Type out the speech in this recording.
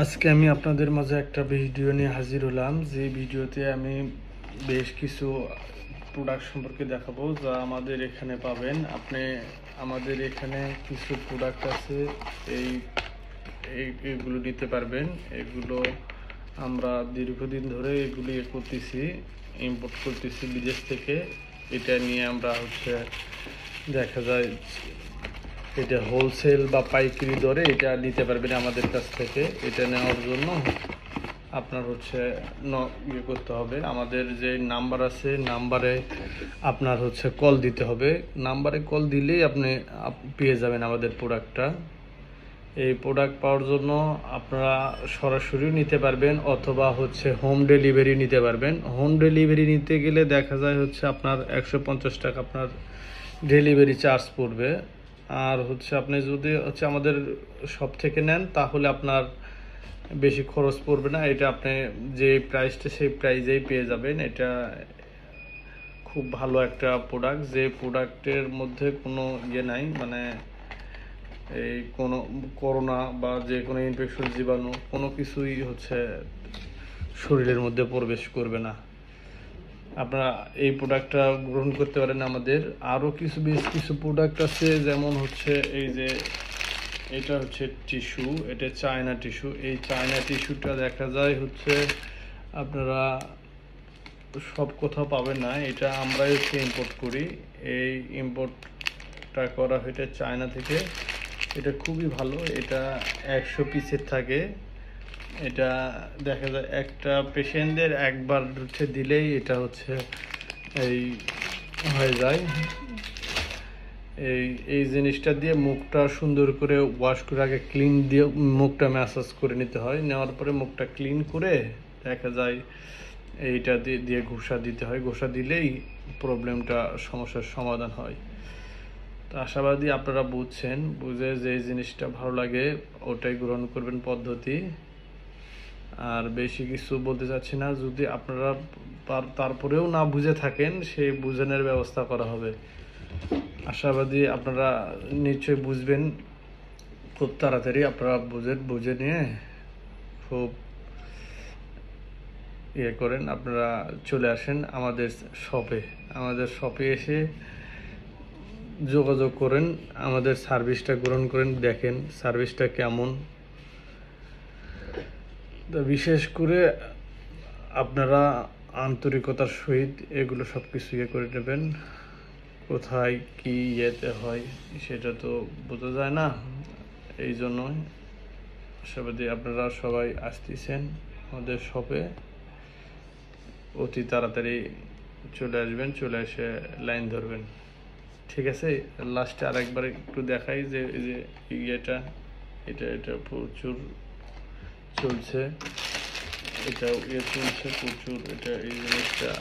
আজকে আমি আপনাদের মাঝে একটা ভিডিও নিয়ে হাজির হলাম, যে ভিডিওতে আমি বেশ কিছু প্রোডাক্ট সম্পর্কে দেখাবো যা আমাদের এখানে পাবেন। আপনি আমাদের এখানে কিছু প্রোডাক্ট আছে, এই এইগুলো নিতে পারবেন। এগুলো আমরা দীর্ঘদিন ধরে এগুলি করতেছি, ইম্পোর্ট করতেছি বিদেশ থেকে। এটা নিয়ে আমরা দেখা যায় এটা হোলসেল বা পাইকারি দরে এটা নিতে পারবেন আমাদের কাছ থেকে। এটা নেওয়ার জন্য আপনার ইয়ে করতে হবে, আমাদের যে নাম্বার আছে নাম্বারে আপনার কল দিতে হবে। নাম্বারে কল দিলেই আপনি পেয়ে যাবেন আমাদের প্রোডাক্টটা। এই প্রোডাক্ট পাওয়ার জন্য আপনারা সরাসরি নিতে পারবেন অথবা হোম ডেলিভারি নিতে পারবেন। হোম ডেলিভারি নিতে গেলে দেখা যায় আপনার 150 টাকা আপনার ডেলিভারি চার্জ পড়বে। আর আপনি যদি আমাদের শপ থেকে নেন তাহলে আপনার বেশি খরচ পড়বে না। এটা আপনি যে প্রাইসটা সেই প্রাইজেই পেয়ে যাবেন। এটা খুব ভালো একটা প্রোডাক্ট, যে প্রোডাক্টের মধ্যে কোনো ইয়ে নাই, মানে এই কোনো করোনা বা যে কোনো ইনফেকশন জীবাণু কোনো কিছুই শরীরের মধ্যে প্রবেশ করবে না। আপনারা এই প্রোডাক্টটা গ্রহণ করতে পারেন। আমাদের আরও বেশ কিছু প্রোডাক্ট আছে, যেমন এই যে এটা টিস্যু, এটা চায়না টিস্যু। এই চায়না টিস্যুটা দেখা যায় আপনারা সব কোথাও পাবেন না, এটা আমরাই ইম্পোর্ট করি। এই ইম্পোর্টটা করা হয়েছে চায়না থেকে। এটা খুবই ভালো, এটা 100 পিসের থাকে। এটা দেখা যায় একটা পেশেন্টদের একবার দিলেই এটা এই হয়ে যায়। এই জিনিসটা দিয়ে মুখটা সুন্দর করে ওয়াশ করে আগে ক্লিন দিয়ে মুখটা ম্যাসাজ করে নিতে হয়। নেওয়ার পরে মুখটা ক্লিন করে দেখা যায় এইটা দিয়ে ঘষা দিতে হয়। ঘষা দিলেই সমস্যার সমাধান হয়। তো আশাবাদী আপনারা বুঝছেন, বুঝে যে জিনিসটা ভালো লাগে ওটাই গ্রহণ করবেন পদ্ধতি। আর বেশি কিছু বলতে চাচ্ছি না। যদি আপনারা তারপরেও না বুঝে থাকেন, সেই বুঝানোর ব্যবস্থা করা হবে। আশাবাদী আপনারা নিশ্চয়ই বুঝবেন খুব তাড়াতাড়ি। আপনারা বুঝে নিয়ে খুব ইয়ে করেন, আপনারা চলে আসেন আমাদের শপে এসে যোগাযোগ করেন, আমাদের সার্ভিসটা গ্রহণ করেন, দেখেন সার্ভিসটা কেমন। বিশেষ করে আপনারা আন্তরিকতার সহিত এগুলো সব কিছু ইয়ে করে নেবেন। কোথায় কি ইয়েতে হয় সেটা তো বোঝা যায় না, এই জন্যই আশাবাদী আপনারা সবাই আসতেছেন আমাদের শপে। অতি তাড়াতাড়ি চলে আসবেন, চলে এসে লাইন ধরবেন, ঠিক আছে? লাস্টে আরেকবার একটু দেখাই যে এই যে এটা প্রচুর চলছে, এটা চলছে প্রচুর। এটা এই জিনিসটা